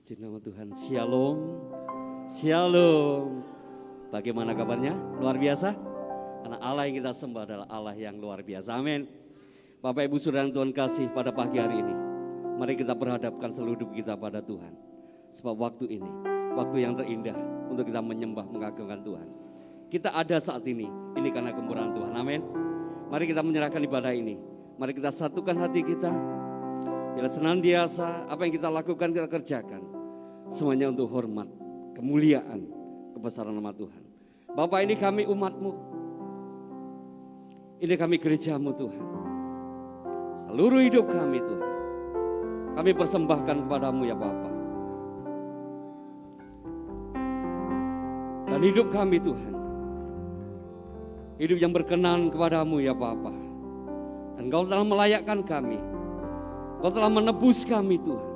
Puji nama Tuhan. Shalom. Shalom. Bagaimana kabarnya? Luar biasa? Karena Allah yang kita sembah adalah Allah yang luar biasa. Amin. Bapak Ibu Saudara yang Tuhan kasih pada pagi hari ini, mari kita perhadapkan seluruh hidup kita pada Tuhan. Sebab waktu ini, waktu yang terindah untuk kita menyembah, mengagungkan Tuhan. Kita ada saat ini karena kemurahan Tuhan. Amin. Mari kita menyerahkan ibadah ini. Mari kita satukan hati kita. Bila senantiasa apa yang kita lakukan kita kerjakan. Semuanya untuk hormat, kemuliaan, kebesaran nama Tuhan. Bapak, ini kami umat-Mu. Ini kami gereja-Mu Tuhan. Seluruh hidup kami Tuhan. Kami persembahkan kepadamu ya Bapa. Dan hidup kami Tuhan. Hidup yang berkenan kepadamu ya Bapa. Dan Engkau telah melayakkan kami. Engkau telah menebus kami Tuhan.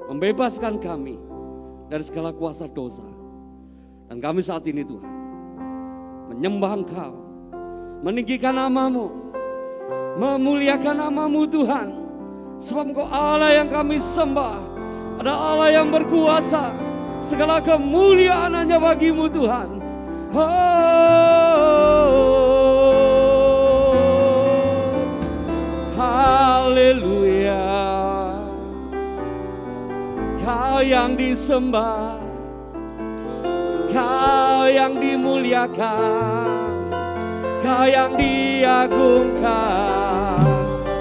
Membebaskan kami dari segala kuasa dosa. Dan kami saat ini Tuhan menyembah Engkau, meninggikan nama-Mu, memuliakan nama-Mu Tuhan. Sebab Engkau Allah yang kami sembah, ada Allah yang berkuasa. Segala kemuliaan hanya bagi-Mu Tuhan. Haleluya. Kau yang disembah, Kau yang dimuliakan, Kau yang diagungkan.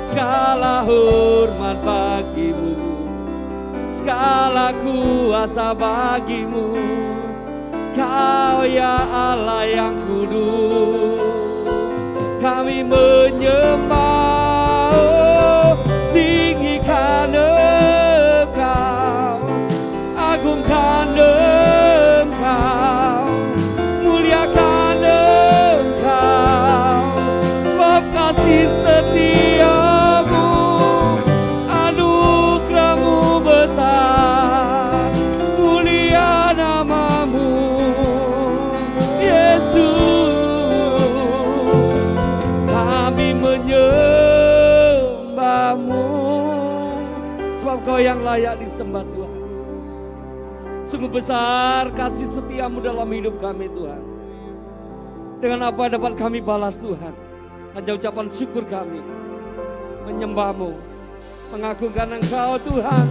Segala hormat bagi-Mu, segala kuasa bagi-Mu. Kau ya Allah yang kudus, kami menyembah, tinggikan Engkau, agungkan Engkau, muliakan Engkau. Sebab kasih setia-Mu, anugerah-Mu besar, mulia nama-Mu Yesus. Kami menyembah-Mu, sebab Kau yang layak disembah Tuhan. Sungguh besar kasih setia-Mu dalam hidup kami Tuhan. Dengan apa dapat kami balas Tuhan? Hanya ucapan syukur kami, menyembah-Mu, mengagungkan Engkau Tuhan.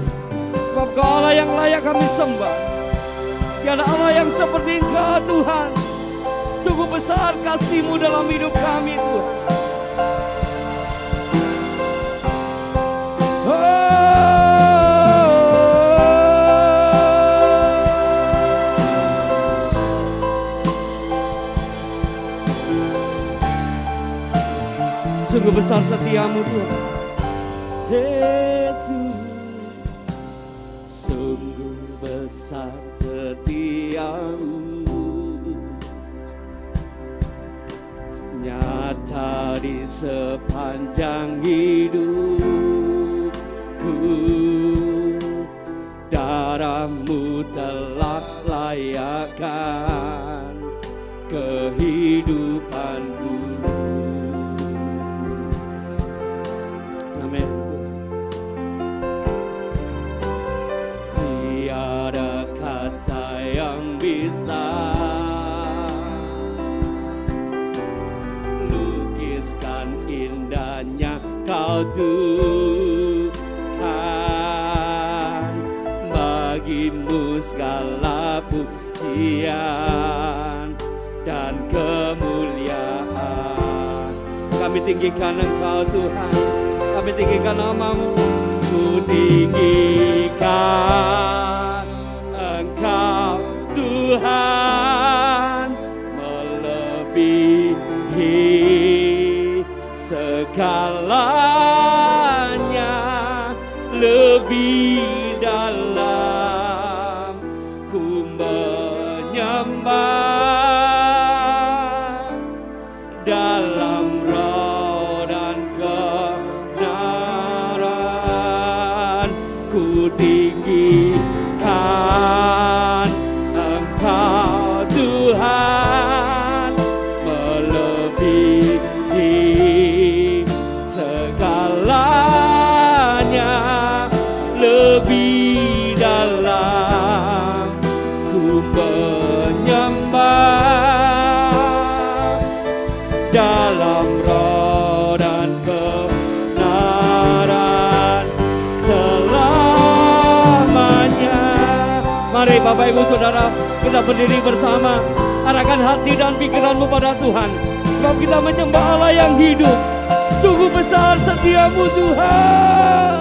Sebab Kau Allah yang layak kami sembah. Tiada Allah yang seperti Engkau Tuhan. Sungguh besar kasih-Mu dalam hidup kami Tuhan. Sungguh besar setia-Mu Tuhan Yesus. Sungguh besar setia-Mu, nyata di sepanjang hidupku. Darah-Mu telah layakkan kehidupanku. Tiada kata yang bisa lukiskan indahnya Kau Tuhan. Bagi-Mu segala pujian dan kemuliaan. Kami tinggikan Engkau Tuhan, kami tinggikan nama-Mu. Ku tinggikan Engkau Tuhan, melebihi segalanya, lebih dalam ku menyembah dalam roh dan kebenaran. Ku tinggikan Engkau Tuhan, melebihi segalanya, lebih dalam Mari Bapak Ibu Saudara, kita berdiri bersama, arahkan hati dan pikiranmu pada Tuhan, sebab kita menyembah Allah yang hidup. Sungguh besar setiamu Tuhan,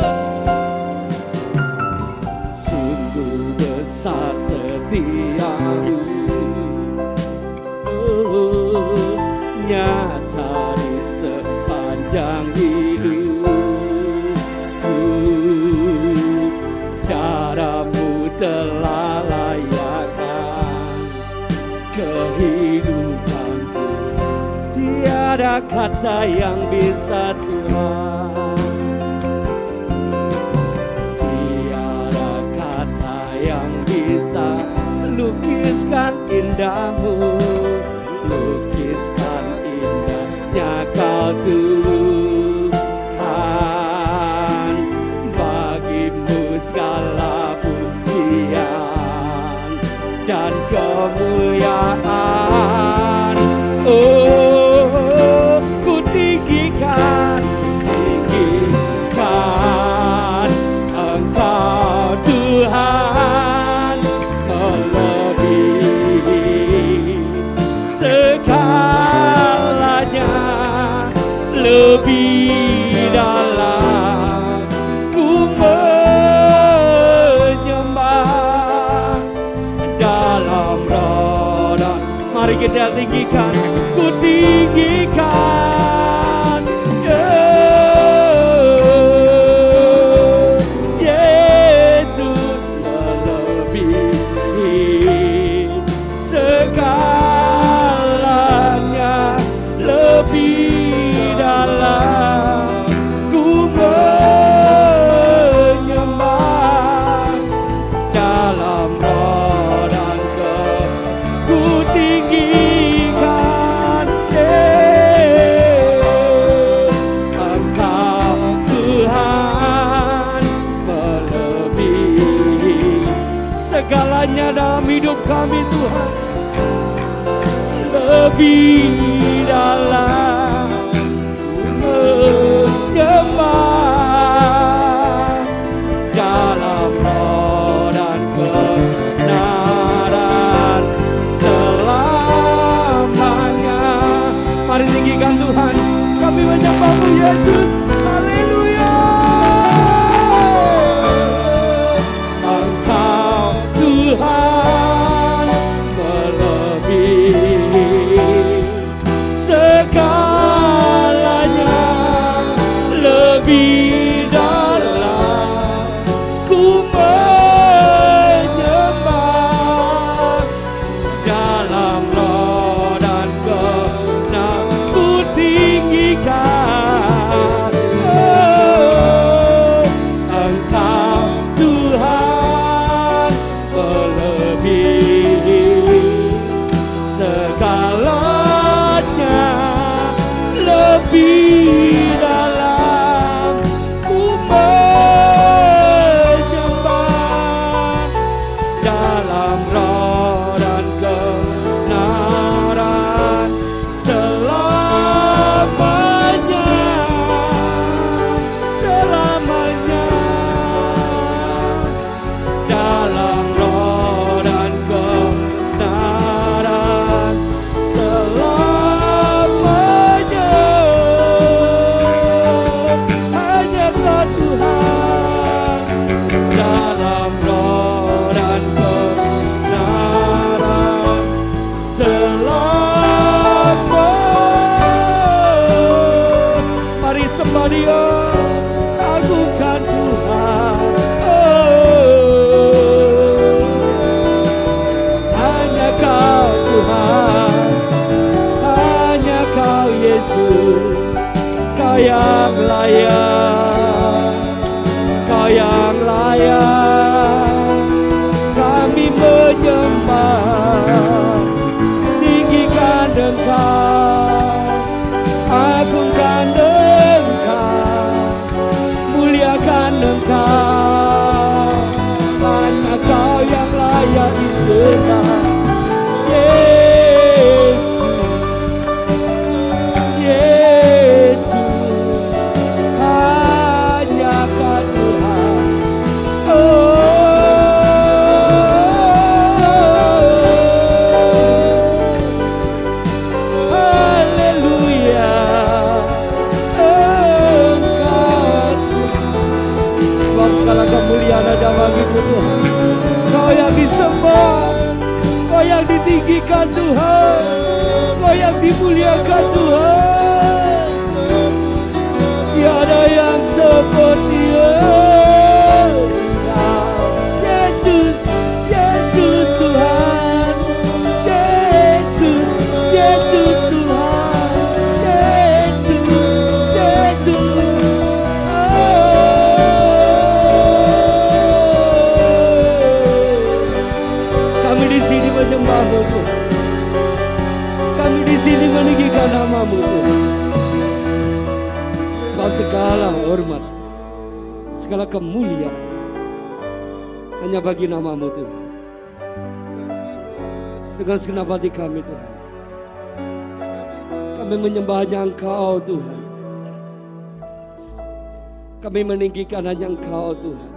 sungguh besar setiamu, nyata di sepanjang hidupku. Darahmu telah layakkan kehidupanku, tiada kata yang bisa Tuhan, tiada kata yang bisa lukiskan indahmu, lukiskan indahnya Kau Tuhan. Bagimu segala pujian dan kemuliaan. Oh, ku tinggikan, tinggikan Engkau Tuhan, melebihi segalanya, lebih dalam ku menyembah dalam roh dan mari kita tinggikan, ku tinggikan Yesus, melebihi segalanya, lebih dalam ku menyembah dalam roh dan ku tinggikan Engkau Tuhan, melebihi segalanya dalam hidup kami Tuhan, lebih dalam menyembah dalam roh dan kebenaran selamanya. Mari tinggikan Tuhan, kami menyembah-Mu Yesus. Haleluya. Engkau Tuhan, melebihi segalanya, lebih dalam ku menyembah dalam roh dan kebenaran, ku tinggikan Engkau Tuhan, melebihi segalanya, lebih dalam ku menyembah dalam roh dan kebenaran selamanya, selamanya dalam roh dan kebenaran selamanya. Hanya Kau Tuhan, dalam roh dan kebenaran selamanya. Mari sembah Dia, agungkan Tuhan. Hanya Kau Tuhan, hanya Kau Yesus, Kau yang layak, Kau yang layak. Kami menyembah, tinggikan Engkau, agungkan Engkau, muliakan Engkau. Hanya Kau yang layak disembah, Yesus, Yesus. Hanya Kau Tuhan, oh Sebab segala kemuliaan ada bagi-Mu Tuhan. Kau yang disembah, Kau yang ditinggikan Tuhan, Kau yang dimuliakan Tuhan. Tiada yang seperti Yesus, Yesus Tuhan, Yesus, Yesus Tuhan, Yesus, Yesus. Kami di sini menyembah-Mu Tuhan. Kami di sini meninggikan nama-Mu Tuhan. Sebab segala hormat, segala kemuliaan hanya bagi nama-Mu Tuhan. Dengan segenap hati kami Tuhan, kami menyembah hanya Engkau Tuhan. Kami meninggikan hanya Engkau Tuhan.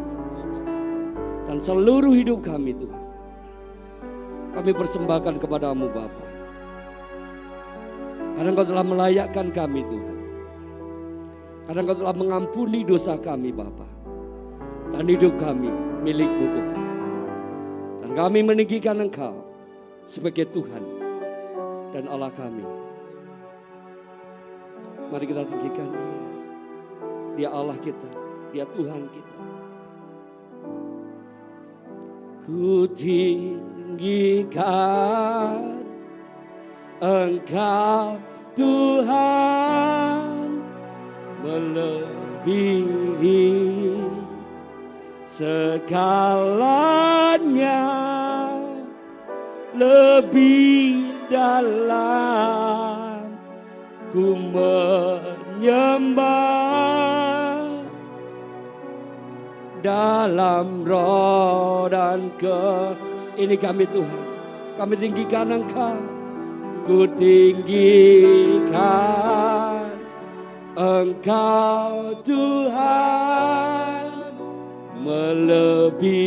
Dan seluruh hidup kami Tuhan, kami persembahkan kepada-Mu Bapa. Karena Engkau telah melayakkan kami Tuhan. Karena Engkau telah mengampuni dosa kami Bapa. Dan hidup kami milik-Mu Tuhan. Dan kami meninggikan Engkau sebagai Tuhan dan Allah kami. Mari kita tinggikan Dia. Dia Allah kita, Dia Tuhan kita. Ku tinggikan Engkau Tuhan, melebihi segalanya, lebih dalam ku menyembah dalam roh dan ini kami Tuhan, kami tinggikan Engkau. Ku tinggikan Engkau Tuhan, melebihi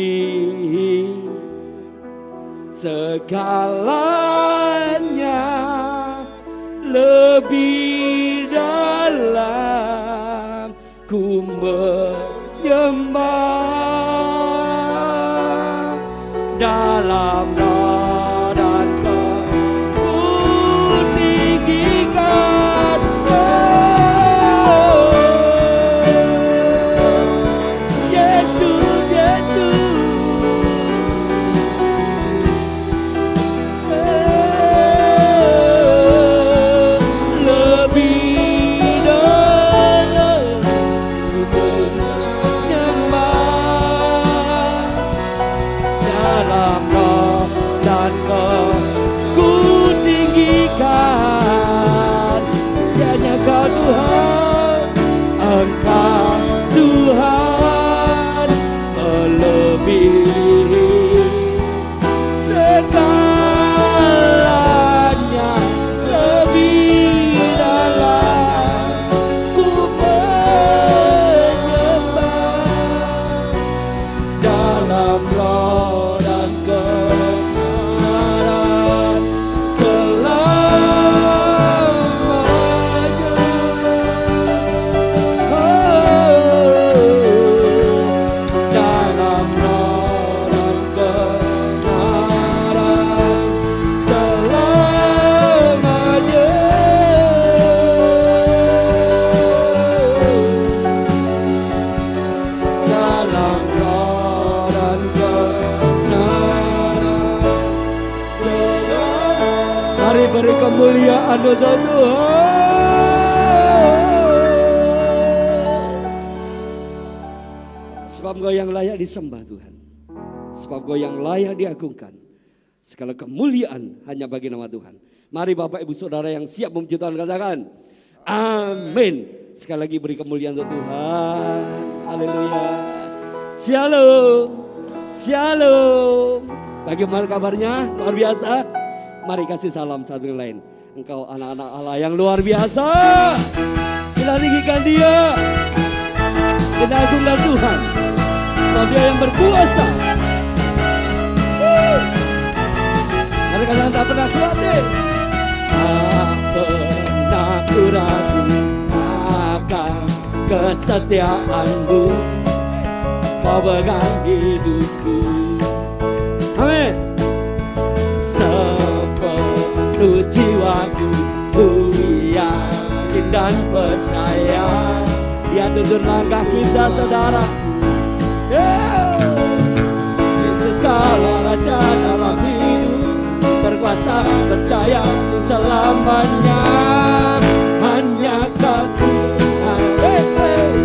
segalanya, lebih dalam ku menyembah dalam roh dan ku tinggikan Yesus, Yesus. Engkau Tuhan, melebihi segalanya, lebih dalam ku menyembah dalam roh dan kebenaran selamanya. Mari beri kemuliaan untuk Tuhan. Sebab Engkau yang layak disembah Tuhan. Sebab Engkau yang layak diagungkan. Segala kemuliaan hanya bagi nama Tuhan. Mari Bapak Ibu Saudara yang siap memuji Tuhan katakan amin. Sekali lagi beri kemuliaan untuk Tuhan. Haleluya. Shalom. Shalom. Bagaimana kabarnya? Luar biasa. Mari kasih salam satu yang lain. Engkau anak-anak Allah yang luar biasa. Kita tinggikan Dia. Kita agungkan Tuhan. Sebab Dia yang berkuasa. Mari kalian tak pernah khawatir. Tak pernah ku ragu akan kesetiaan-Mu. Kau pegang hidupku. Amin. Sepenuh jiwaku ku yakin dan percaya. Dia tuntun langkah kita, saudara. Yesus kalau Raja dalam hidup, berkuasa percaya selamanya. Hanya Kau Tuhan,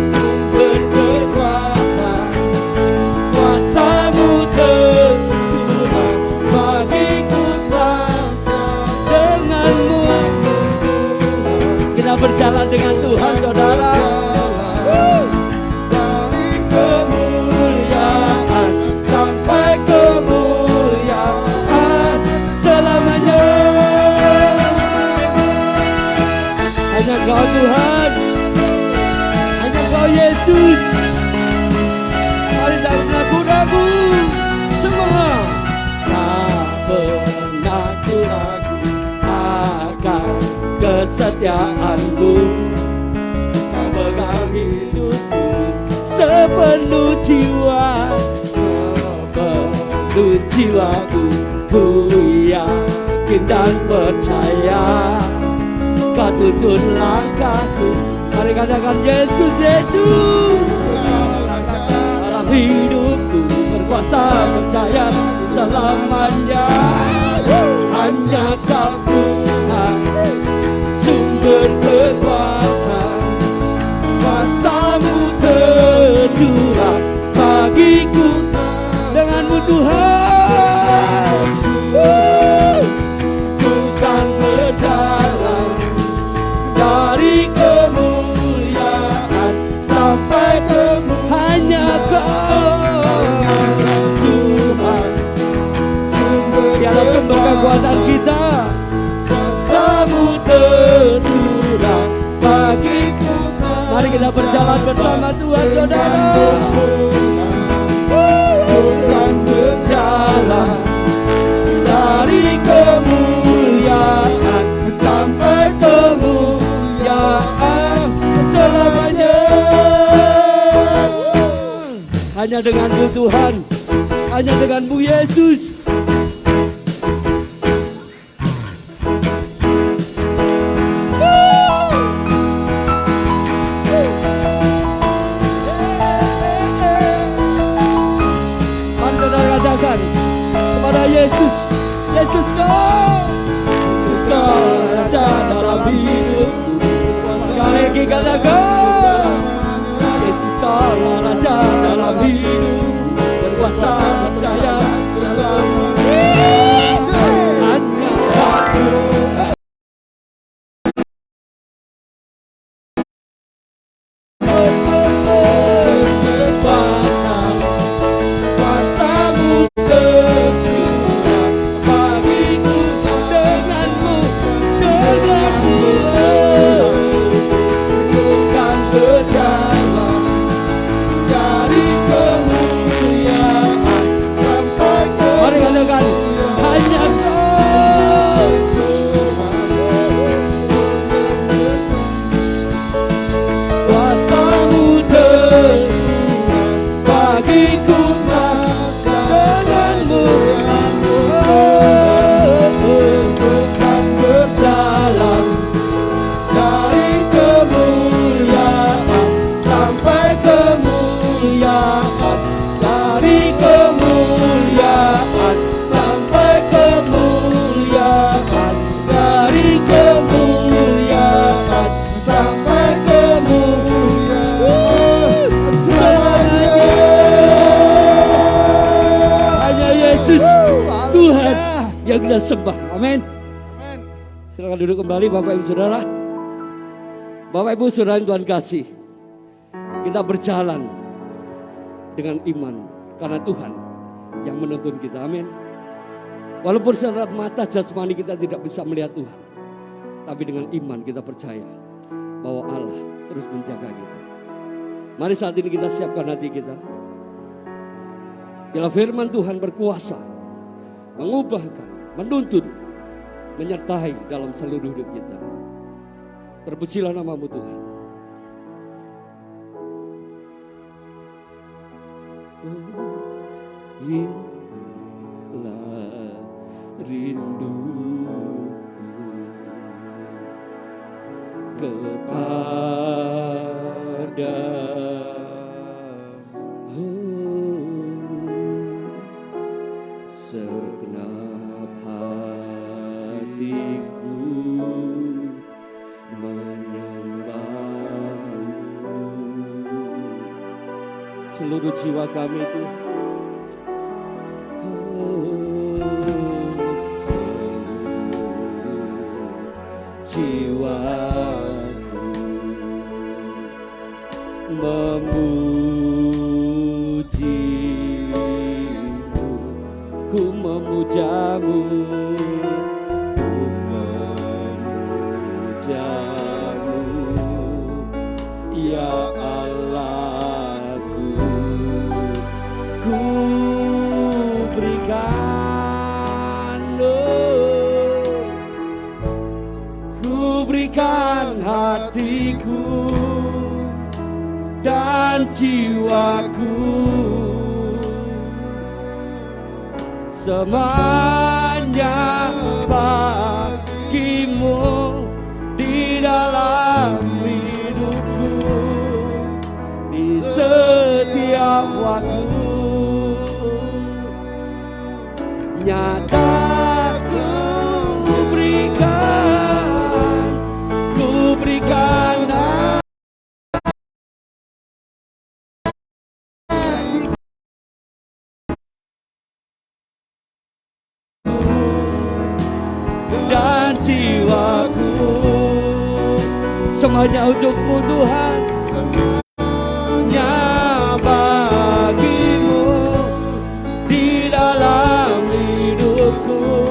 sumber berkuasa. Kuasa-Mu tercurah bagiku sangka. Denganmu kita berjalan dengan Tuhan, saudara. Dari kemuliaan sampai kemuliaan selamanya. Hanya Kau Tuhan, hanya Kau Yesus. Mari kita mengaku-ngaku semua. Tak pernah ku ragu akan kesetiaan-Mu. Kau pegang hidupku sepenuh jiwa, sepenuh jiwaku ku yakin dan percaya. Kau tuntun langkahku. Mari katakan Yesus, Yesus. Dalam hidupku berkuasa percaya selamanya. Hanya Kau Tuhan, sumber kekuatan. Kuasa-Mu tercurah bagiku. Denganmu Tuhan, ku kan berjalan dari kemuliaan sampai kemuliaan. Hanya Kau Tuhan, dialah sumber kekuatan kita. Kuasa-Mu tercurah bagiku. Mari kita berjalan bersama Tuhan, saudara. Tuhan berjalan dari kemuliaan sampai kemuliaan selamanya. Hanya dengan-Mu Tuhan, hanya dengan-Mu Yesus. Kepada Yesus, Yesus Kau Raja dalam hidupku. Sekali lagi katakan, Yesus Kau Raja dalam hidupku, berkuasa percaya selamanya. Hanya Kau. yang kita sembah. Amin. Silakan duduk kembali Bapak Ibu Saudara. Bapak Ibu Saudara yang Tuhan kasih, kita berjalan dengan iman karena Tuhan yang menuntun kita. Amin. Walaupun secara mata jasmani kita tidak bisa melihat Tuhan, tapi dengan iman kita percaya bahwa Allah terus menjaga kita. Mari saat ini kita siapkan hati kita. Bila firman Tuhan berkuasa, mengubahkan, menuntun, menyertai dalam seluruh hidup kita. Terpujilah nama-Mu Tuhan. hilang rinduku kepada segenap hatiku menyembahmu. Seluruh jiwa kami itu jiwaku memujimu, ku memujamu, ku memujamu, ya Allahku. Ku berikan, ku berikan hatiku dan jiwaku, semuanya bagimu di dalam hidupku, di setiap waktu. Nyata ku berikan dan jiwaku, semuanya untukmu Tuhan, semuanya bagimu di dalam hidupku,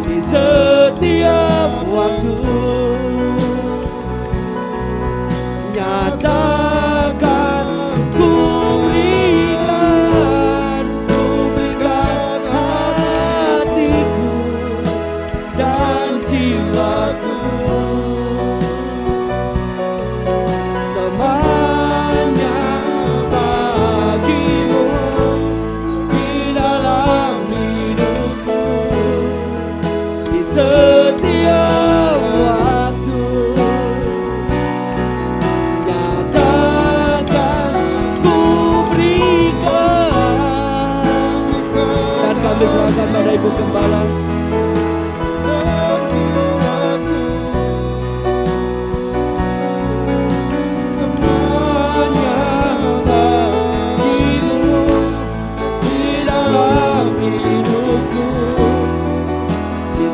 di setiap waktu. Nyatakan ku berikan hatiku dan jiwaku, semuanya bagimu di dalam hidupku, di setiap waktu. Nyatakan ku berikan, dan kami serahkan pada Ibu Gembala.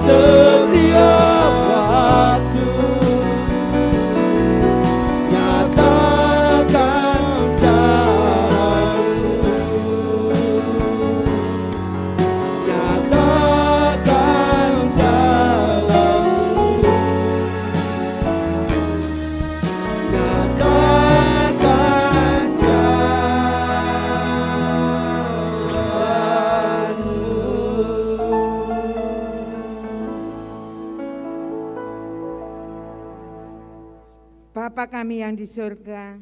Setiap waktu nyatakan jalanmu, nyatakan jalanmu, nyatakan jalanmu. Bapa kami yang di surga,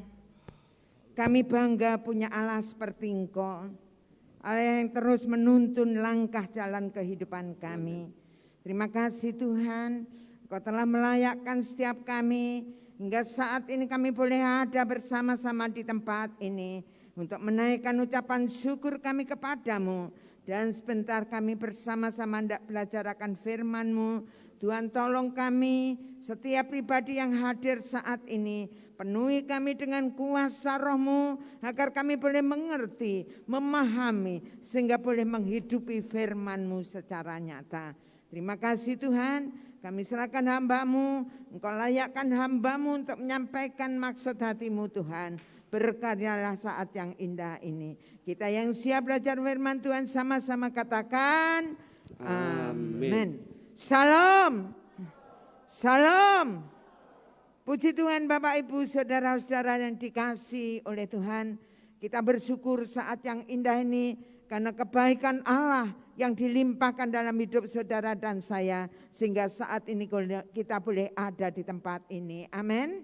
kami bangga punya Allah seperti Engkau, Allah yang terus menuntun langkah jalan kehidupan kami. Terima kasih Tuhan, Engkau telah melayakkan setiap kami, hingga saat ini kami boleh ada bersama-sama di tempat ini, untuk menaikkan ucapan syukur kami kepadamu, dan sebentar kami bersama-sama hendak belajar akan firman-Mu. Tuhan tolong kami, setiap pribadi yang hadir saat ini, penuhi kami dengan kuasa Roh-Mu, agar kami boleh mengerti, memahami, sehingga boleh menghidupi firman-Mu secara nyata. Terima kasih Tuhan, kami serahkan hamba-Mu, Engkau layakkan hamba-Mu untuk menyampaikan maksud hati-Mu Tuhan. Berkaryalah saat yang indah ini. Kita yang siap belajar firman Tuhan sama-sama katakan, amin. Salam, salam. Puji Tuhan Bapak Ibu Saudara-saudara yang dikasihi oleh Tuhan. Kita bersyukur saat yang indah ini karena kebaikan Allah yang dilimpahkan dalam hidup saudara dan saya. Sehingga saat ini kita boleh ada di tempat ini. Amin.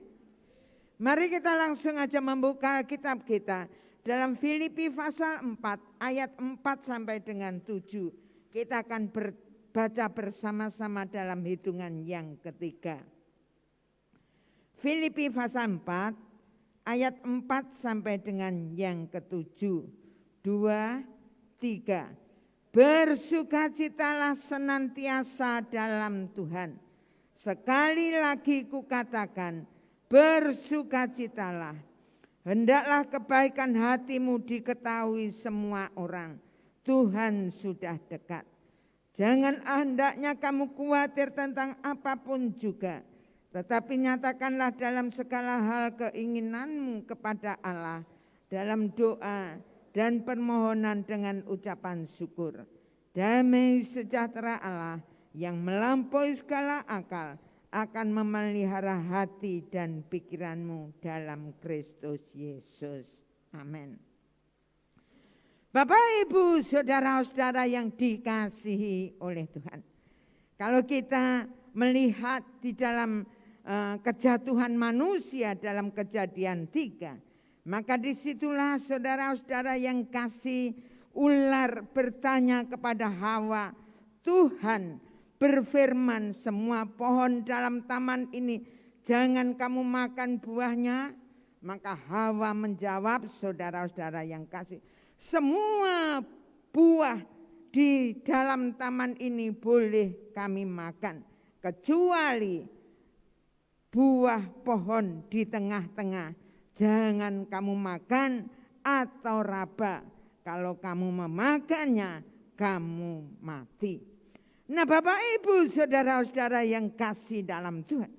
Mari kita langsung aja membuka Alkitab kita dalam Filipi pasal 4 ayat 4 sampai dengan 7. Kita akan baca bersama-sama dalam hitungan yang ketiga. Filipi pasal 4 ayat 4 sampai dengan yang ketujuh. 2, 3. Bersukacitalah senantiasa dalam Tuhan. Sekali lagi kukatakan, bersukacitalah. Hendaklah kebaikan hatimu diketahui semua orang. Tuhan sudah dekat. Jangan hendaknya kamu khawatir tentang apapun juga. Tetapi nyatakanlah dalam segala hal keinginanmu kepada Allah. Dalam doa dan permohonan dengan ucapan syukur. Damai sejahtera Allah yang melampaui segala akal akan memelihara hati dan pikiranmu dalam Kristus Yesus. Amin. Bapak, Ibu, saudara-saudara yang dikasihi oleh Tuhan. Kalau kita melihat di dalam kejatuhan manusia dalam Kejadian 3, maka disitulah saudara-saudara yang kasih, ular bertanya kepada Hawa, Tuhan berfirman semua pohon dalam taman ini jangan kamu makan buahnya. Maka Hawa menjawab, saudara-saudara yang kasih, semua buah di dalam taman ini boleh kami makan, kecuali buah pohon di tengah-tengah jangan kamu makan atau raba. Kalau kamu memakannya, kamu mati. Nah, Bapak Ibu saudara-saudara yang kasih dalam Tuhan,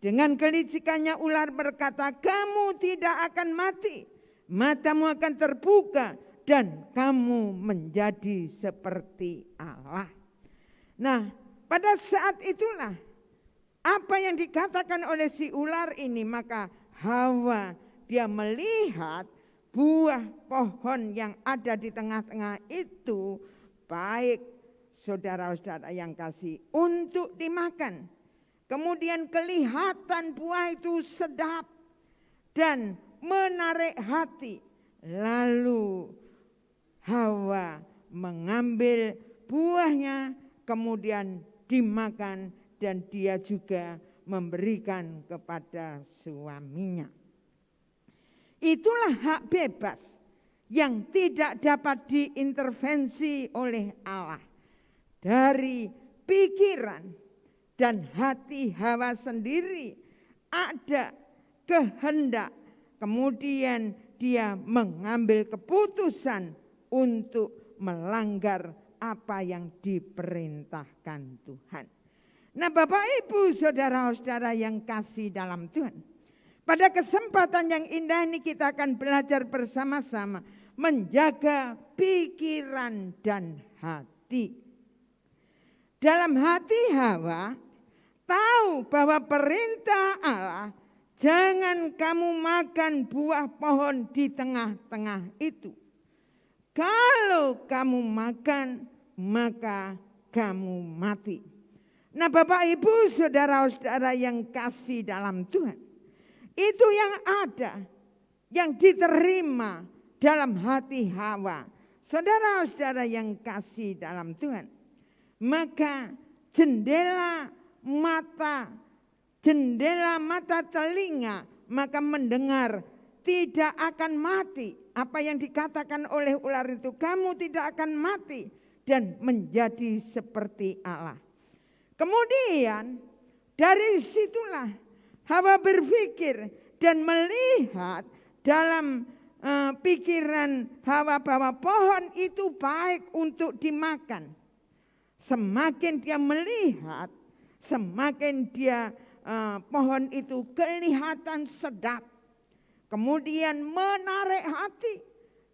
dengan kelicikannya ular berkata, kamu tidak akan mati, matamu akan terbuka dan kamu menjadi seperti Allah. Nah, pada saat itulah apa yang dikatakan oleh si ular ini, maka Hawa dia melihat buah pohon yang ada di tengah-tengah itu baik, saudara-saudara yang kasih, untuk dimakan. Kemudian kelihatan buah itu sedap dan menarik hati. Lalu Hawa mengambil buahnya kemudian dimakan dan dia juga memberikan kepada suaminya. Itulah hak bebas yang tidak dapat diintervensi oleh Allah. Dari pikiran dan hati Hawa sendiri ada kehendak, kemudian dia mengambil keputusan untuk melanggar apa yang diperintahkan Tuhan. Nah, Bapak Ibu saudara-saudara yang kasih dalam Tuhan, pada kesempatan yang indah ini kita akan belajar bersama-sama menjaga pikiran dan hati. Dalam hati Hawa tahu bahwa perintah Allah, jangan kamu makan buah pohon di tengah-tengah itu. Kalau kamu makan, maka kamu mati. Nah, Bapak Ibu saudara-saudara yang kasih dalam Tuhan, itu yang ada, yang diterima dalam hati Hawa. Saudara-saudara yang kasih dalam Tuhan, maka jendela mata telinga, maka mendengar tidak akan mati. Apa yang dikatakan oleh ular itu, kamu tidak akan mati dan menjadi seperti Allah. Kemudian dari situlah Hawa berpikir dan melihat dalam pikiran Hawa bahwa pohon itu baik untuk dimakan. Semakin dia melihat, semakin dia pohon itu kelihatan sedap. Kemudian menarik hati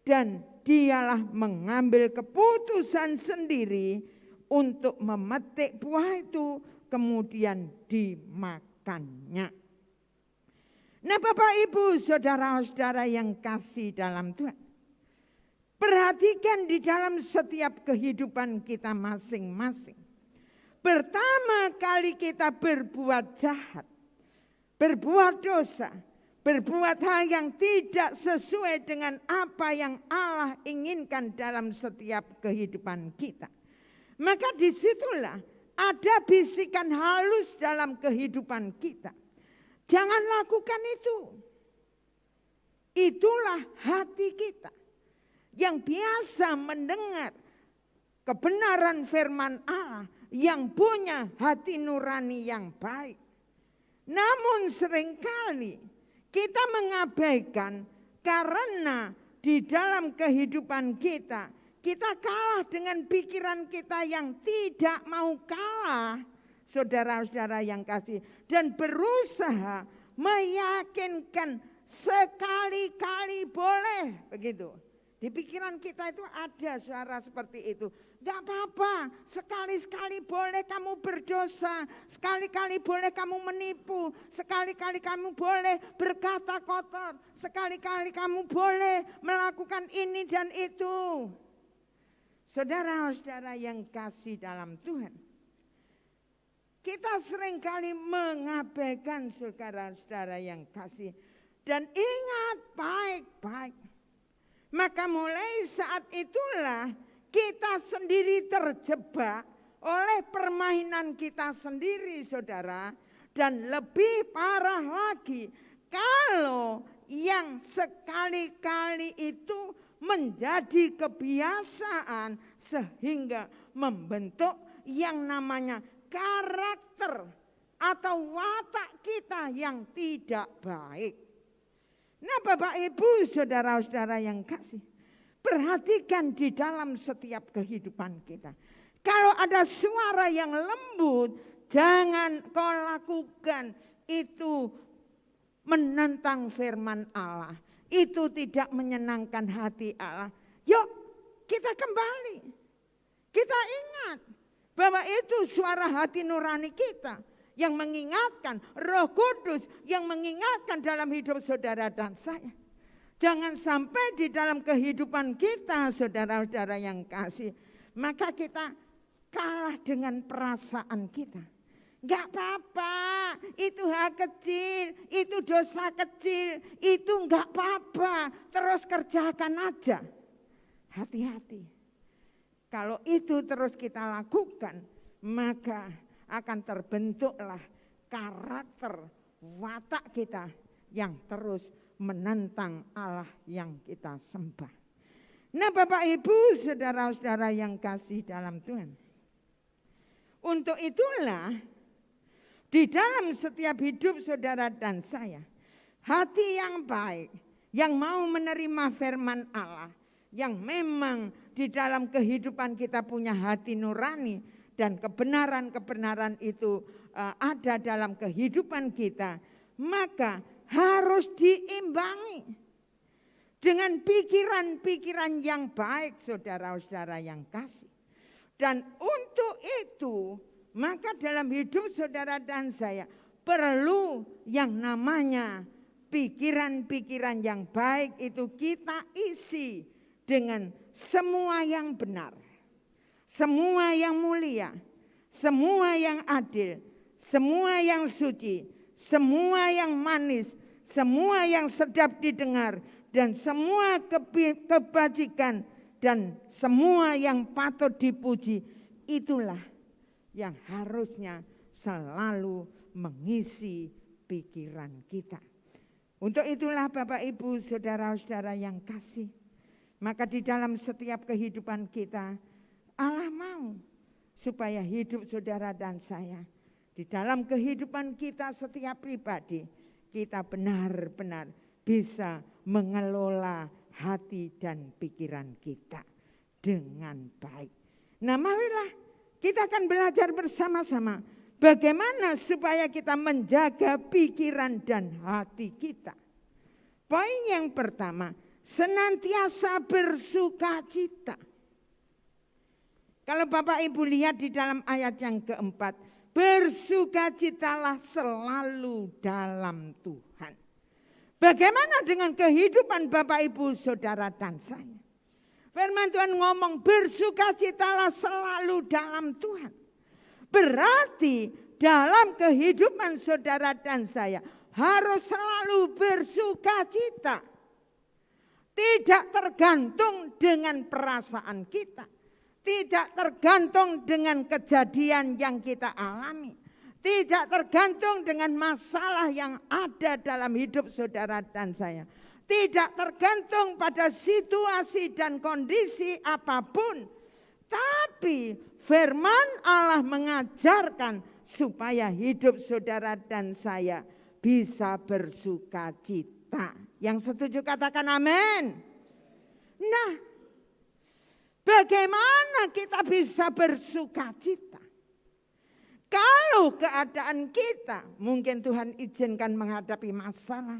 dan dialah mengambil keputusan sendiri untuk memetik buah itu kemudian dimakannya. Nah, Bapak Ibu saudara-saudara yang kasih dalam Tuhan, perhatikan di dalam setiap kehidupan kita masing-masing. Pertama kali kita berbuat jahat, berbuat dosa, berbuat hal yang tidak sesuai dengan apa yang Allah inginkan dalam setiap kehidupan kita. Maka disitulah ada bisikan halus dalam kehidupan kita. Jangan lakukan itu. Itulah hati kita yang biasa mendengar kebenaran firman Allah, yang punya hati nurani yang baik. Namun seringkali kita mengabaikan karena di dalam kehidupan kita kalah dengan pikiran kita yang tidak mau kalah, saudara-saudara yang kasih, dan berusaha meyakinkan sekali-kali boleh, begitu. Di pikiran kita itu ada suara seperti itu. Gak apa-apa, sekali-sekali boleh kamu berdosa, sekali-kali boleh kamu menipu, sekali-kali kamu boleh berkata kotor, sekali-kali kamu boleh melakukan ini dan itu. Saudara-saudara yang kasih dalam Tuhan, kita seringkali mengabaikan saudara-saudara yang kasih. Dan ingat baik-baik, maka mulai saat itulah kita sendiri terjebak oleh permainan kita sendiri, saudara. Dan lebih parah lagi, kalau yang sekali-kali itu menjadi kebiasaan sehingga membentuk yang namanya karakter atau watak kita yang tidak baik. Nah, Bapak Ibu, saudara-saudara yang kasih, perhatikan di dalam setiap kehidupan kita. Kalau ada suara yang lembut, jangan kau lakukan. Itu menentang firman Allah. Itu tidak menyenangkan hati Allah. Yuk kita kembali. Kita ingat bahwa itu suara hati nurani kita yang mengingatkan, Roh Kudus yang mengingatkan dalam hidup saudara dan saya. Jangan sampai di dalam kehidupan kita, saudara-saudara yang kasih, maka kita kalah dengan perasaan kita. Gak apa-apa, itu hal kecil, itu dosa kecil, itu gak apa-apa, terus kerjakan aja. Hati-hati, kalau itu terus kita lakukan, maka akan terbentuklah karakter watak kita yang terus menentang Allah yang kita sembah. Nah, Bapak Ibu, saudara-saudara yang kasih dalam Tuhan, untuk itulah di dalam setiap hidup saudara dan saya, hati yang baik, yang mau menerima firman Allah, yang memang di dalam kehidupan kita punya hati nurani, dan kebenaran-kebenaran itu ada dalam kehidupan kita, maka harus diimbangi dengan pikiran-pikiran yang baik, saudara-saudara yang kasih. Dan untuk itu, maka dalam hidup saudara dan saya perlu yang namanya pikiran-pikiran yang baik itu kita isi dengan semua yang benar. Semua yang mulia, semua yang adil, semua yang suci, semua yang manis, semua yang sedap didengar, dan semua kebajikan, dan semua yang patut dipuji. Itulah yang harusnya selalu mengisi pikiran kita. Untuk itulah Bapak Ibu, saudara-saudara yang kasih, maka di dalam setiap kehidupan kita, Allah mau supaya hidup saudara dan saya, di dalam kehidupan kita setiap pribadi, kita benar-benar bisa mengelola hati dan pikiran kita dengan baik. Nah, marilah kita akan belajar bersama-sama bagaimana supaya kita menjaga pikiran dan hati kita. Poin yang pertama, senantiasa bersukacita. Kalau Bapak Ibu lihat di dalam ayat yang keempat, bersukacitalah selalu dalam Tuhan. Bagaimana dengan kehidupan Bapak Ibu, saudara dan saya? Firman Tuhan ngomong bersukacitalah selalu dalam Tuhan. Berarti dalam kehidupan saudara dan saya harus selalu bersukacita. Tidak tergantung dengan perasaan kita. Tidak tergantung dengan kejadian yang kita alami. Tidak tergantung dengan masalah yang ada dalam hidup saudara dan saya. Tidak tergantung pada situasi dan kondisi apapun. Tapi firman Allah mengajarkan supaya hidup saudara dan saya bisa bersukacita. Yang setuju katakan amin. Nah, bagaimana kita bisa bersukacita? Kalau keadaan kita mungkin Tuhan izinkan menghadapi masalah,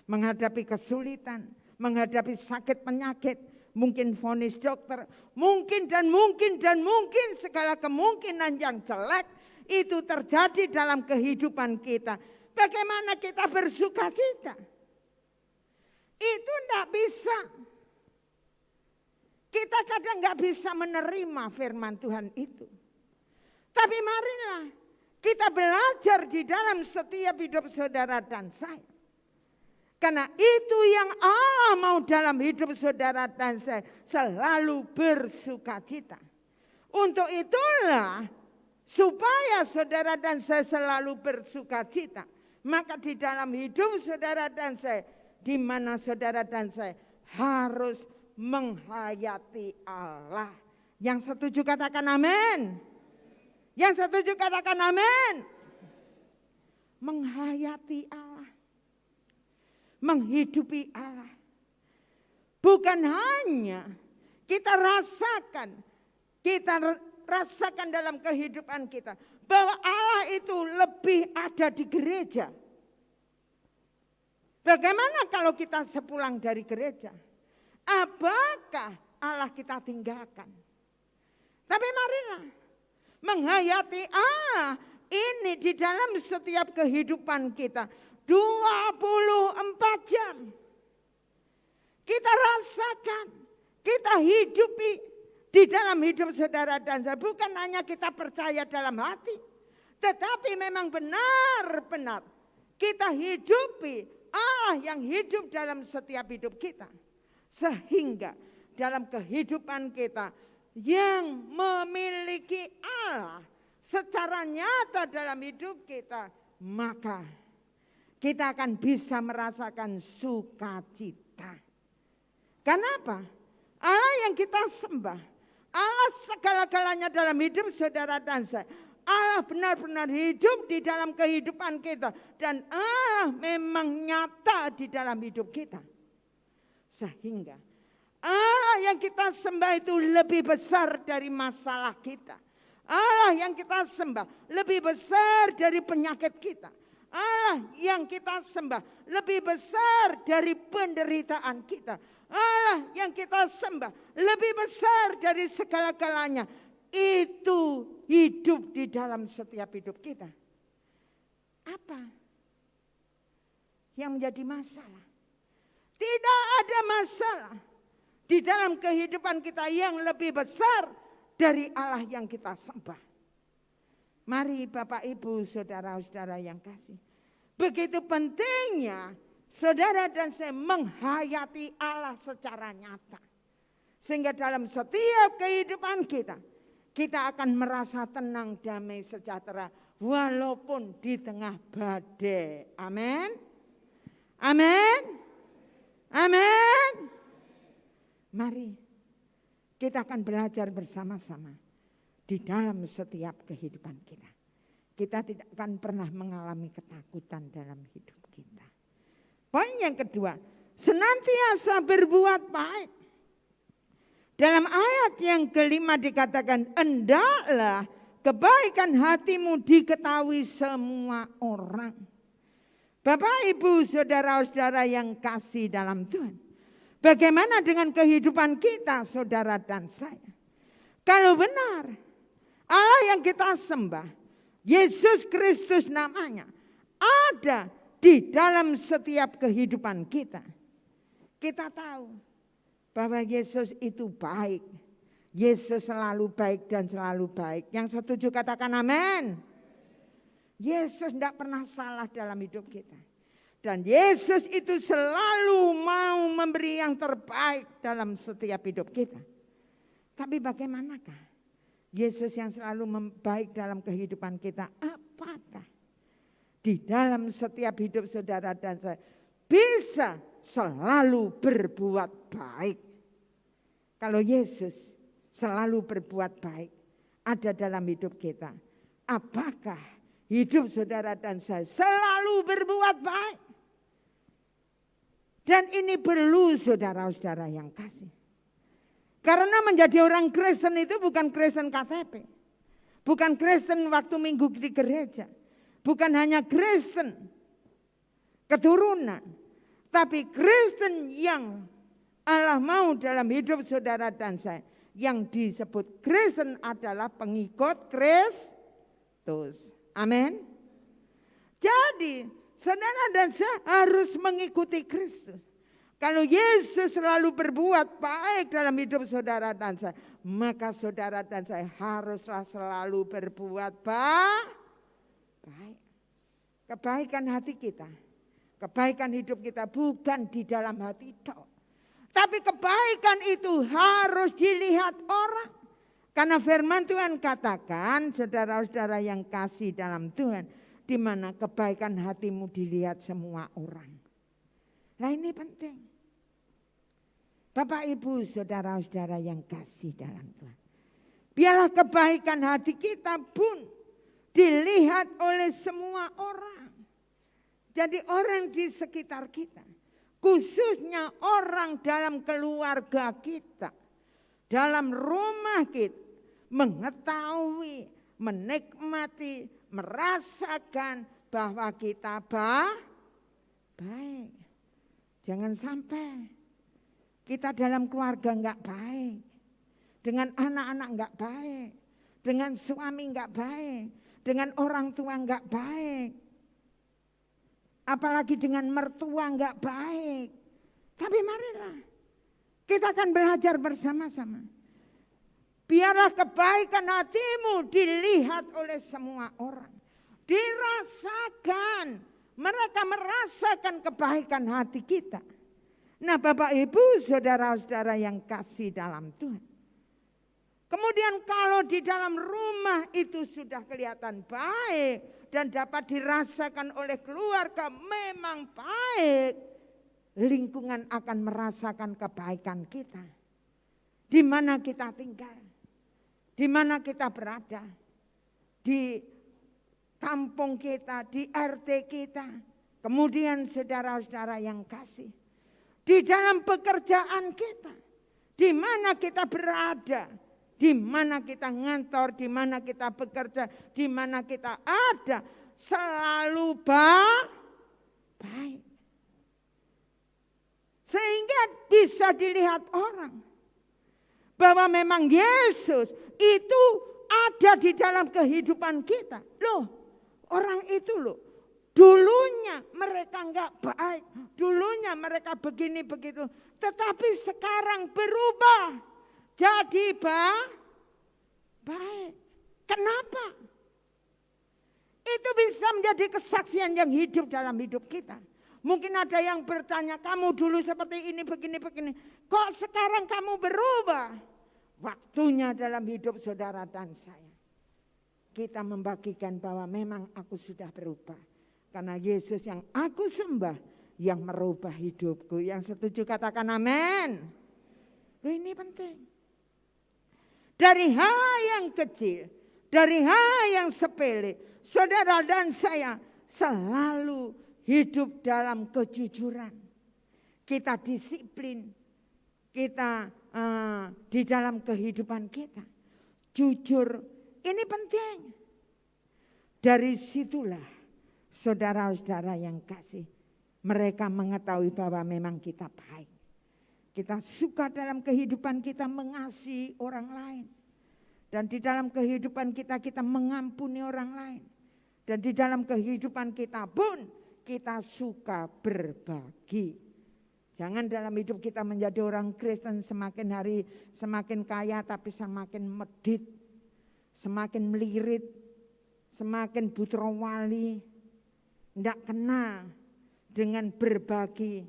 menghadapi kesulitan, menghadapi sakit penyakit, mungkin vonis dokter, mungkin segala kemungkinan yang jelek itu terjadi dalam kehidupan kita. Bagaimana kita bersukacita? Itu tidak bisa. Kita kadang nggak bisa menerima firman Tuhan itu. Tapi marilah kita belajar di dalam setiap hidup saudara dan saya. Karena itu yang Allah mau dalam hidup saudara dan saya, selalu bersukacita. Untuk itulah supaya saudara dan saya selalu bersukacita, maka di dalam hidup saudara dan saya, di mana saudara dan saya harus menghayati Allah. Yang setuju katakan amin. Yang setuju katakan amin. Menghayati Allah. Menghidupi Allah. Bukan hanya kita rasakan dalam kehidupan kita bahwa Allah itu lebih ada di gereja. Bagaimana kalau kita sepulang dari gereja? Apakah Allah kita tinggalkan? Tapi marilah menghayati Allah ini di dalam setiap kehidupan kita 24 jam. Kita rasakan, kita hidupi di dalam hidup saudara dan saya. Bukan hanya kita percaya dalam hati, tetapi memang benar-benar kita hidupi Allah yang hidup dalam setiap hidup kita. Sehingga dalam kehidupan kita yang memiliki Allah secara nyata dalam hidup kita, maka kita akan bisa merasakan sukacita. Kenapa? Allah yang kita sembah, Allah segala-galanya dalam hidup saudara dan saya. Allah benar-benar hidup di dalam kehidupan kita. Dan Allah memang nyata di dalam hidup kita. Sehingga Allah yang kita sembah itu lebih besar dari masalah kita. Allah yang kita sembah lebih besar dari penyakit kita. Allah yang kita sembah lebih besar dari penderitaan kita. Allah yang kita sembah lebih besar dari segala-galanya. Itu hidup di dalam setiap hidup kita. Apa yang menjadi masalah? Tidak ada masalah di dalam kehidupan kita yang lebih besar dari Allah yang kita sembah. Mari Bapak Ibu saudara-saudara yang kasih. Begitu pentingnya saudara dan saya menghayati Allah secara nyata. Sehingga dalam setiap kehidupan kita, kita akan merasa tenang, damai, sejahtera. Walaupun di tengah badai. Amin. Amin. Amin. Mari kita akan belajar bersama-sama di dalam setiap kehidupan kita. Kita tidak akan pernah mengalami ketakutan dalam hidup kita. Poin yang kedua, senantiasa berbuat baik. Dalam ayat yang kelima dikatakan, hendaklah kebaikan hatimu diketahui semua orang. Bapak, Ibu, saudara-saudara yang kasih dalam Tuhan. Bagaimana dengan kehidupan kita, saudara dan saya? Kalau benar, Allah yang kita sembah, Yesus Kristus namanya, ada di dalam setiap kehidupan kita. Kita tahu bahwa Yesus itu baik. Yesus selalu baik dan selalu baik. Yang setuju katakan amin. Yesus tidak pernah salah dalam hidup kita. Dan Yesus itu selalu mau memberi yang terbaik dalam setiap hidup kita. Tapi bagaimanakah Yesus yang selalu baik dalam kehidupan kita? Apakah di dalam setiap hidup saudara dan saya bisa selalu berbuat baik? Kalau Yesus selalu berbuat baik ada dalam hidup kita, apakah hidup saudara dan saya selalu berbuat baik? Dan ini perlu saudara-saudara yang kasih. Karena menjadi orang Kristen itu bukan Kristen KTP. Bukan Kristen waktu minggu di gereja. Bukan hanya Kristen keturunan. Tapi Kristen yang Allah mau dalam hidup saudara dan saya. Yang disebut Kristen adalah pengikut Kristus. Amin. Jadi saudara dan saya harus mengikuti Kristus. Kalau Yesus selalu berbuat baik dalam hidup saudara dan saya, maka saudara dan saya haruslah selalu berbuat baik. Kebaikan hati kita, kebaikan hidup kita bukan di dalam hati tok. Tapi kebaikan itu harus dilihat orang. Karena firman Tuhan katakan, saudara-saudara yang kasih dalam Tuhan, di mana kebaikan hatimu dilihat semua orang. Nah ini penting. Bapak Ibu saudara-saudara yang kasih dalam Tuhan. Biarlah kebaikan hati kita pun dilihat oleh semua orang. Jadi orang di sekitar kita. Khususnya orang dalam keluarga kita. Dalam rumah kita. Mengetahui, menikmati, merasakan bahwa kita baik. Jangan sampai kita dalam keluarga enggak baik. Dengan anak-anak enggak baik. Dengan suami enggak baik. Dengan orang tua enggak baik. Apalagi dengan mertua enggak baik. Tapi marilah kita akan belajar bersama-sama. Biarlah kebaikan hatimu dilihat oleh semua orang. Dirasakan. Mereka merasakan kebaikan hati kita. Nah Bapak Ibu saudara-saudara yang kasih dalam Tuhan. Kemudian kalau di dalam rumah itu sudah kelihatan baik. Dan dapat dirasakan oleh keluarga memang baik. Lingkungan akan merasakan kebaikan kita. Di mana kita tinggal. Di mana kita berada. Di kampung kita, di RT kita. Kemudian saudara-saudara yang kasih. Di dalam pekerjaan kita. Di mana kita berada. Di mana kita ngantor, di mana kita bekerja, di mana kita ada. Selalu baik. Sehingga bisa dilihat orang. Bahwa memang Yesus itu ada di dalam kehidupan kita. Loh, orang itu loh. Dulunya mereka enggak baik. Dulunya mereka begini begitu. Tetapi sekarang berubah. Jadi baik. Kenapa? Itu bisa menjadi kesaksian yang hidup dalam hidup kita. Mungkin ada yang bertanya, kamu dulu seperti ini, begini. Kok sekarang kamu berubah? Waktunya dalam hidup saudara dan saya. Kita membagikan bahwa memang aku sudah berubah. Karena Yesus yang aku sembah yang merubah hidupku. Yang setuju katakan amin. Loh ini penting. Dari hal yang kecil, dari hal yang sepele, saudara dan saya selalu hidup dalam kejujuran. Kita disiplin, kita di dalam kehidupan kita. Jujur, ini penting. Dari situlah saudara-saudara yang kasih, mereka mengetahui bahwa memang kita baik. Kita suka dalam kehidupan kita mengasihi orang lain. Dan di dalam kehidupan kita mengampuni orang lain. Dan di dalam kehidupan kita pun kita suka berbagi. Jangan dalam hidup kita menjadi orang Kristen semakin hari semakin kaya tapi semakin medit. Semakin melirit. Semakin butrawali. Tidak kenal dengan berbagi,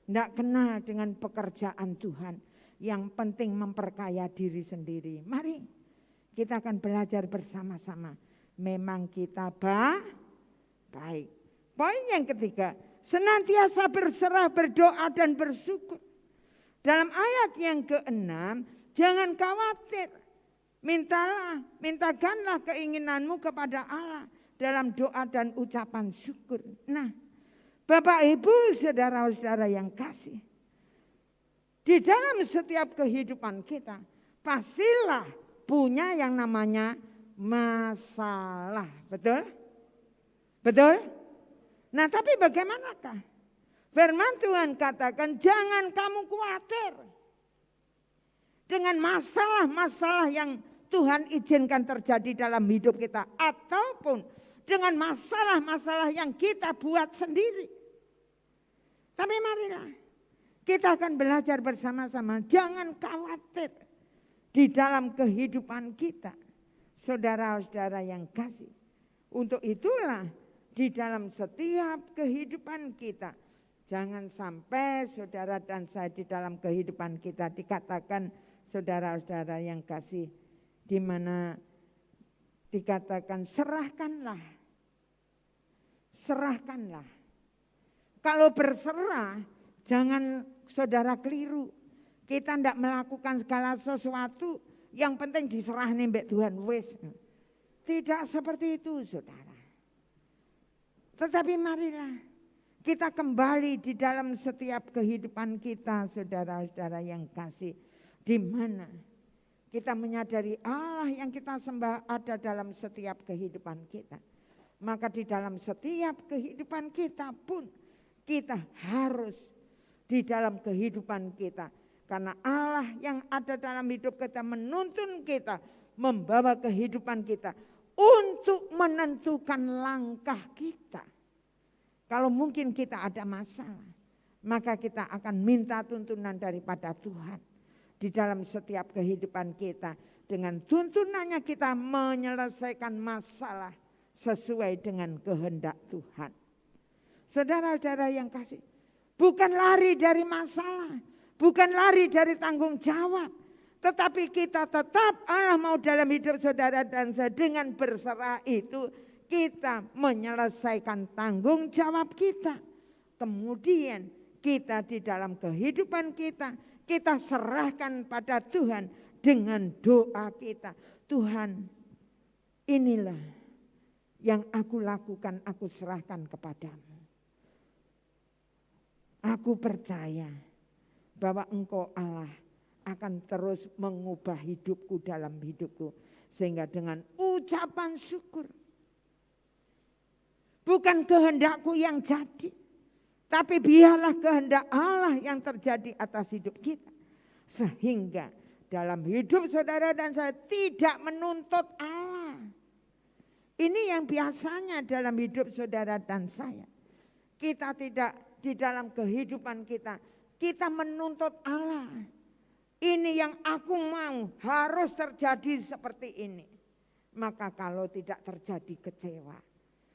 tidak kenal dengan pekerjaan Tuhan. Yang penting memperkaya diri sendiri. Mari kita akan belajar bersama-sama. Memang kita baik. Poin yang ketiga, senantiasa berserah, berdoa dan bersyukur. Dalam ayat yang ke-6, jangan khawatir. Mintakanlah keinginanmu kepada Allah dalam doa dan ucapan syukur. Nah, Bapak Ibu saudara-saudara yang kasih, di dalam setiap kehidupan kita pastilah punya yang namanya masalah. Betul? Betul? Nah, tapi bagaimanakah? Firman Tuhan katakan jangan kamu khawatir dengan masalah-masalah yang Tuhan izinkan terjadi dalam hidup kita, ataupun dengan masalah-masalah yang kita buat sendiri. Tapi marilah kita akan belajar bersama-sama, jangan khawatir di dalam kehidupan kita. Saudara-saudara yang kasih, untuk itulah di dalam setiap kehidupan kita, jangan sampai saudara dan saya di dalam kehidupan kita dikatakan, saudara-saudara yang kasih, di mana dikatakan serahkanlah. Serahkanlah. Kalau berserah, jangan saudara keliru. Kita tidak melakukan segala sesuatu, yang penting diserah nembek Tuhan. Wes. Tidak seperti itu saudara. Tetapi marilah kita kembali di dalam setiap kehidupan kita, saudara-saudara yang kasih, di mana kita menyadari Allah yang kita sembah ada dalam setiap kehidupan kita. Maka di dalam setiap kehidupan kita pun kita harus di dalam kehidupan kita. Karena Allah yang ada dalam hidup kita menuntun kita, membawa kehidupan kita untuk menentukan langkah kita. Kalau mungkin kita ada masalah, maka kita akan minta tuntunan daripada Tuhan. Di dalam setiap kehidupan kita, dengan tuntunannya kita menyelesaikan masalah sesuai dengan kehendak Tuhan. Saudara-saudara yang kasih, bukan lari dari masalah, bukan lari dari tanggung jawab, tetapi kita tetap Allah mau dalam hidup saudara dan saya, dengan berserah itu kita menyelesaikan tanggung jawab kita. Kemudian kita di dalam kehidupan kita serahkan pada Tuhan dengan doa kita. Tuhan, inilah yang aku lakukan, aku serahkan kepadamu. Aku percaya bahwa Engkau Allah akan terus mengubah hidupku dalam hidupku. Sehingga dengan ucapan syukur, bukan kehendakku yang jadi, tapi biarlah kehendak Allah yang terjadi atas hidup kita. Sehingga dalam hidup saudara dan saya tidak menuntut Allah. Ini yang biasanya dalam hidup saudara dan saya. Kita tidak di dalam kehidupan kita menuntut Allah. Ini yang aku mau, harus terjadi seperti ini. Maka kalau tidak terjadi kecewa.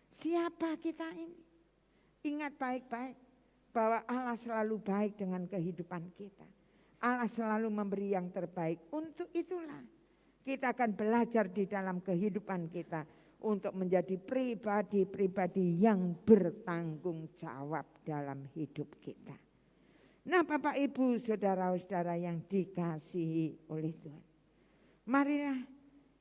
Siapa kita ini? Ingat baik-baik bahwa Allah selalu baik dengan kehidupan kita. Allah selalu memberi yang terbaik. Untuk itulah kita akan belajar di dalam kehidupan kita untuk menjadi pribadi-pribadi yang bertanggung jawab dalam hidup kita. Nah, Bapak Ibu saudara-saudara yang dikasihi oleh Tuhan, marilah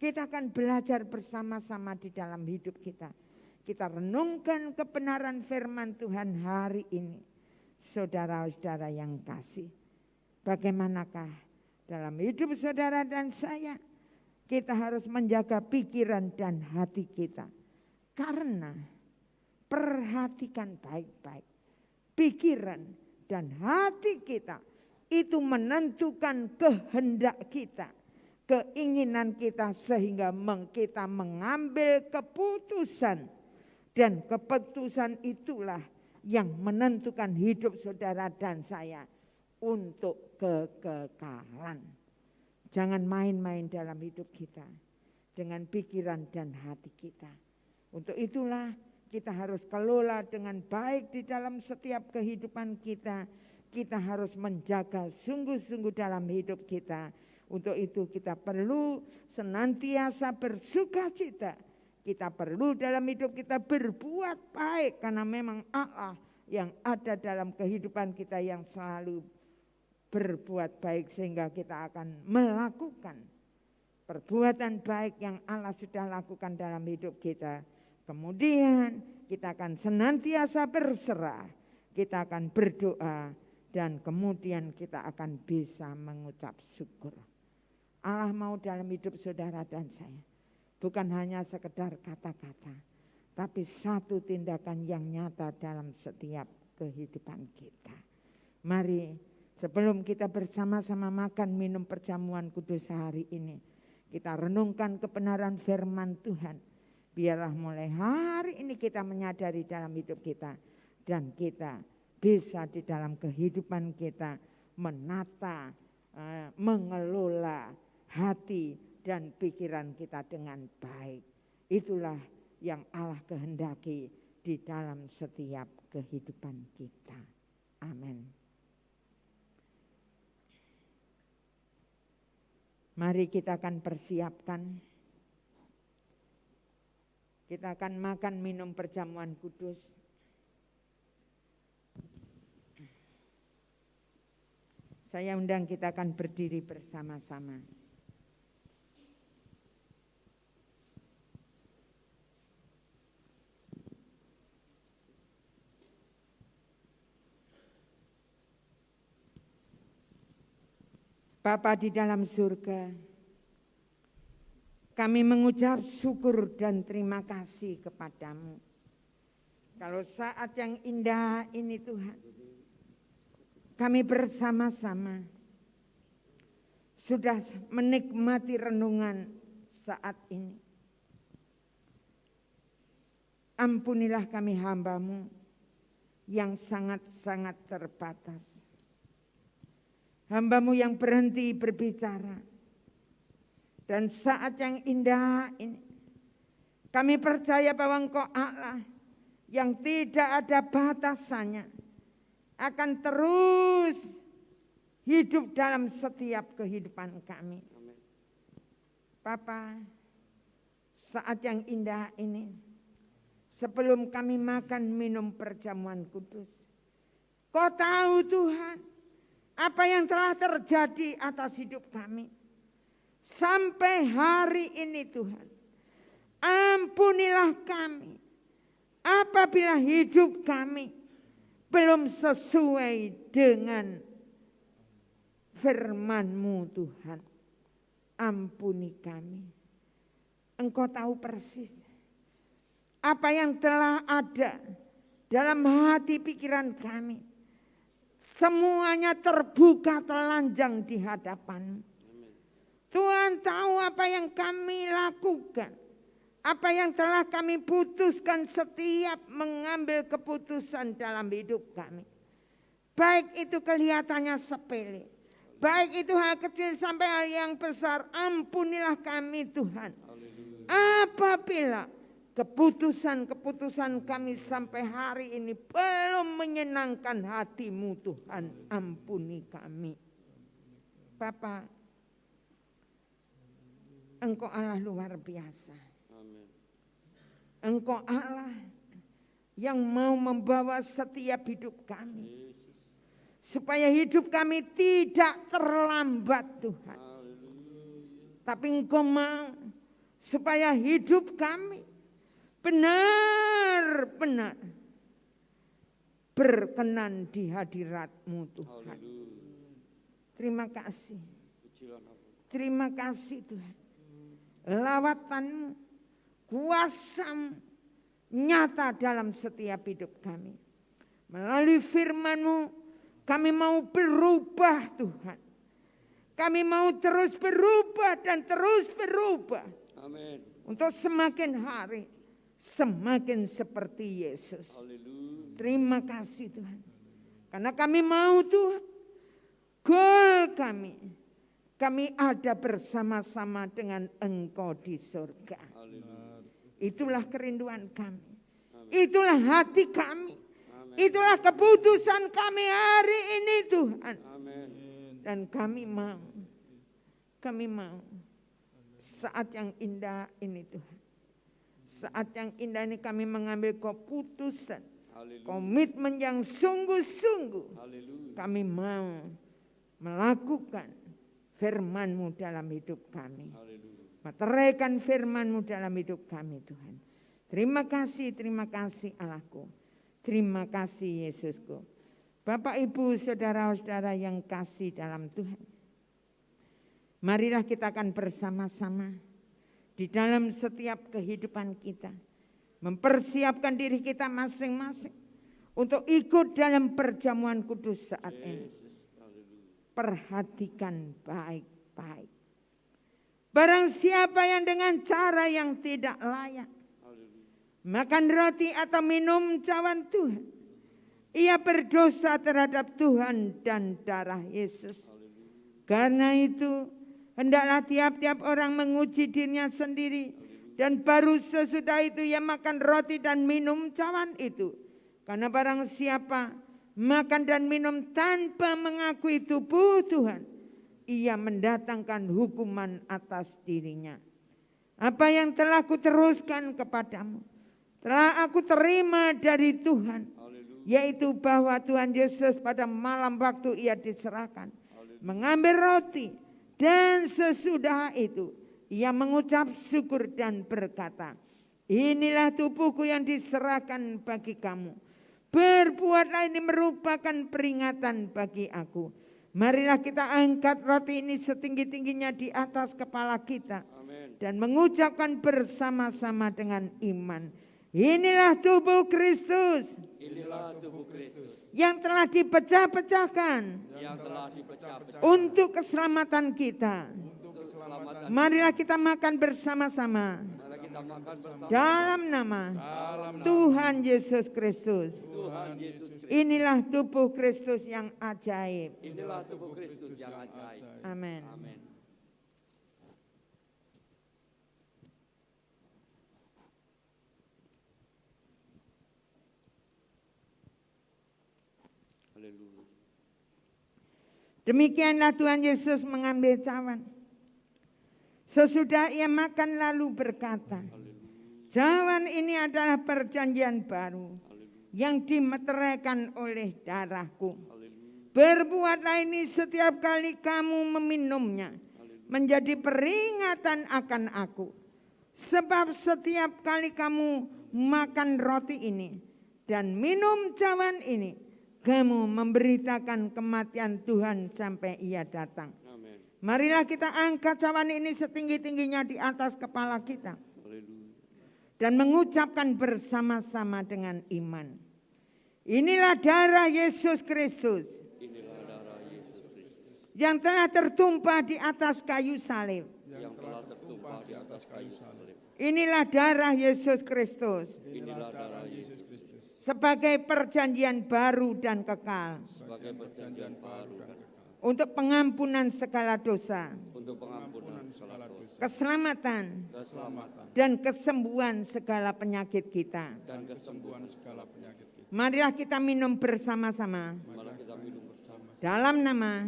kita akan belajar bersama-sama di dalam hidup kita. Kita renungkan kebenaran firman Tuhan hari ini. Saudara-saudara yang kasih, bagaimanakah dalam hidup saudara dan saya, kita harus menjaga pikiran dan hati kita. Karena perhatikan baik-baik, pikiran dan hati kita itu menentukan kehendak kita, keinginan kita, sehingga kita mengambil keputusan. Dan keputusan itulah yang menentukan hidup saudara dan saya untuk kekekalan. Jangan main-main dalam hidup kita dengan pikiran dan hati kita. Untuk itulah kita harus kelola dengan baik di dalam setiap kehidupan kita. Kita harus menjaga sungguh-sungguh dalam hidup kita. Untuk itu kita perlu senantiasa bersukacita. Kita perlu dalam hidup kita berbuat baik karena memang Allah yang ada dalam kehidupan kita yang selalu berbuat baik sehingga kita akan melakukan perbuatan baik yang Allah sudah lakukan dalam hidup kita. Kemudian kita akan senantiasa berserah, kita akan berdoa, dan kemudian kita akan bisa mengucap syukur. Allah mau dalam hidup saudara dan saya, bukan hanya sekedar kata-kata, tapi satu tindakan yang nyata dalam setiap kehidupan kita. Mari sebelum kita bersama-sama makan minum perjamuan kudus hari ini, kita renungkan kebenaran firman Tuhan. Biarlah mulai hari ini kita menyadari dalam hidup kita dan kita bisa di dalam kehidupan kita menata, mengelola hati dan pikiran kita dengan baik. Itulah yang Allah kehendaki di dalam setiap kehidupan kita. Amin. Mari kita akan persiapkan. Kita akan makan minum perjamuan kudus. Saya undang kita akan berdiri bersama-sama. Bapa di dalam surga, kami mengucap syukur dan terima kasih kepadamu. Kalau saat yang indah ini Tuhan, kami bersama-sama sudah menikmati renungan saat ini. Ampunilah kami hamba-Mu yang sangat-sangat terbatas. Hamba-Mu yang berhenti berbicara. Dan saat yang indah ini, kami percaya bahwa Engkau Allah yang tidak ada batasannya akan terus hidup dalam setiap kehidupan kami. Bapa, saat yang indah ini, sebelum kami makan minum perjamuan kudus, Kau tahu Tuhan, apa yang telah terjadi atas hidup kami. Sampai hari ini Tuhan, ampunilah kami apabila hidup kami belum sesuai dengan firman-Mu Tuhan. Ampuni kami. Engkau tahu persis apa yang telah ada dalam hati pikiran kami. Semuanya terbuka telanjang di hadapan-Mu. Tuhan tahu apa yang kami lakukan, apa yang telah kami putuskan setiap mengambil keputusan dalam hidup kami. Baik itu kelihatannya sepele, baik itu hal kecil sampai hal yang besar, ampunilah kami Tuhan. Apabila keputusan-keputusan kami sampai hari ini belum menyenangkan hati-Mu Tuhan, ampuni kami. Bapa, Engkau Allah luar biasa. Engkau Allah yang mau membawa setiap hidup kami. Supaya hidup kami tidak terlambat Tuhan. Tapi Engkau mau supaya hidup kami benar-benar berkenan di hadirat-Mu Tuhan. Terima kasih. Terima kasih Tuhan. Lawatan-Mu, kuasa-Mu nyata dalam setiap hidup kami. Melalui firman-Mu kami mau berubah Tuhan. Kami mau terus berubah dan terus berubah. Amin. Untuk semakin hari semakin seperti Yesus. Terima kasih Tuhan. Karena kami mau Tuhan, goal kami ada bersama-sama dengan Engkau di surga. Itulah kerinduan kami. Itulah hati kami. Itulah keputusan kami hari ini Tuhan. Dan kami mau saat yang indah ini Tuhan. Saat yang indah ini kami mengambil keputusan. Komitmen yang sungguh-sungguh. Kami mau melakukan firman-Mu dalam hidup kami. Meteraikan firman-Mu dalam hidup kami Tuhan. Terima kasih Allahku. Terima kasih Yesusku. Bapak, Ibu, saudara-saudara yang kasih dalam Tuhan. Marilah kita akan bersama-sama di dalam setiap kehidupan kita. Mempersiapkan diri kita masing-masing untuk ikut dalam perjamuan kudus saat ini. Perhatikan baik-baik. Barang siapa yang dengan cara yang tidak layak makan roti atau minum cawan Tuhan, ia berdosa terhadap Tuhan dan darah Yesus. Karena itu hendaklah tiap-tiap orang menguji dirinya sendiri, dan baru sesudah itu ia makan roti dan minum cawan itu. Karena barang siapa makan dan minum tanpa mengakui tubuh Tuhan, ia mendatangkan hukuman atas dirinya. Apa yang telah kuteruskan kepadamu telah aku terima dari Tuhan, yaitu bahwa Tuhan Yesus pada malam waktu ia diserahkan mengambil roti, dan sesudah itu ia mengucap syukur dan berkata, inilah tubuhku yang diserahkan bagi kamu. Berbuatlah, ini merupakan peringatan bagi aku. Marilah kita angkat roti ini setinggi-tingginya di atas kepala kita. Dan mengucapkan bersama-sama dengan iman. Inilah tubuh Kristus. Inilah tubuh Kristus yang telah dipecah-pecahkan untuk keselamatan kita. Marilah kita makan bersama-sama dalam nama Tuhan Yesus Kristus. Inilah tubuh Kristus yang ajaib. Inilah tubuh Kristus yang ajaib. Amin. Demikianlah Tuhan Yesus mengambil cawan. Sesudah ia makan lalu berkata, cawan ini adalah perjanjian baru yang dimeteraikan oleh darahku. Berbuatlah ini setiap kali kamu meminumnya, menjadi peringatan akan aku. Sebab setiap kali kamu makan roti ini dan minum cawan ini, kamu memberitakan kematian Tuhan sampai ia datang. Amen. Marilah kita angkat cawan ini setinggi-tingginya di atas kepala kita. Dan mengucapkan bersama-sama dengan iman. Inilah darah Yesus Kristus. Inilah darah Yesus Kristus yang telah tertumpah di atas kayu salib. yang telah tertumpah di atas kayu salib. Inilah darah Yesus Kristus. Inilah darah Yesus Kristus sebagai perjanjian baru dan kekal. sebagai perjanjian baru dan kekal. Untuk pengampunan segala dosa. Untuk pengampunan segala dosa. Keselamatan. Keselamatan. Dan kesembuhan segala penyakit kita. Dan kesembuhan segala penyakit kita. Marilah kita minum bersama-sama. Malah kita minum bersama. Dalam nama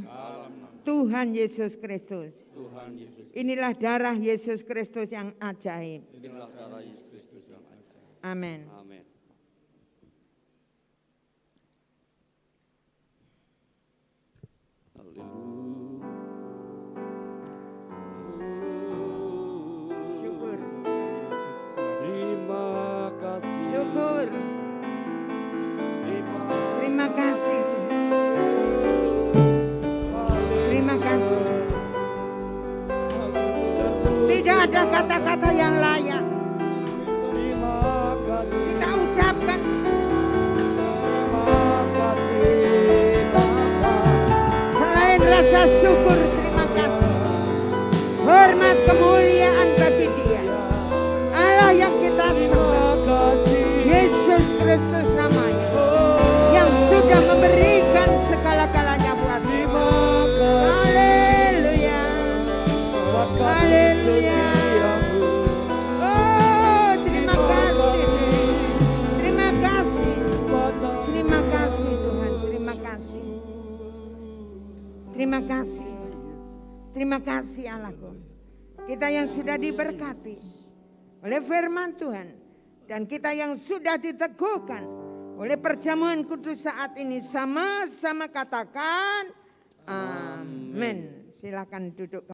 Tuhan Yesus Kristus. Tuhan Yesus. Inilah darah Yesus Kristus yang ajaib. Inilah darah Yesus Kristus yang ajaib. Amin. Amin. Syukur. Terima kasih. Syukur. Terima kasih. Terima kasih. Tidak ada kata-kata yang layak Terima kasih. kita ucapkan. Terima kasih Bapa. Selain rasa syukur, terima kasih. Hormat kemuliaan bagi Dia. Allah yang kita sembah. Yesus Kristus namanya. Yang sudah memberikan segala-galanya buat kita. Haleluya. Haleluya. Oh, terima kasih. Terima Terima kasih Allahku. Kita yang sudah diberkati oleh firman Tuhan. Dan kita yang sudah diteguhkan oleh perjamuan kudus saat ini. Sama-sama katakan amin. Silakan duduk.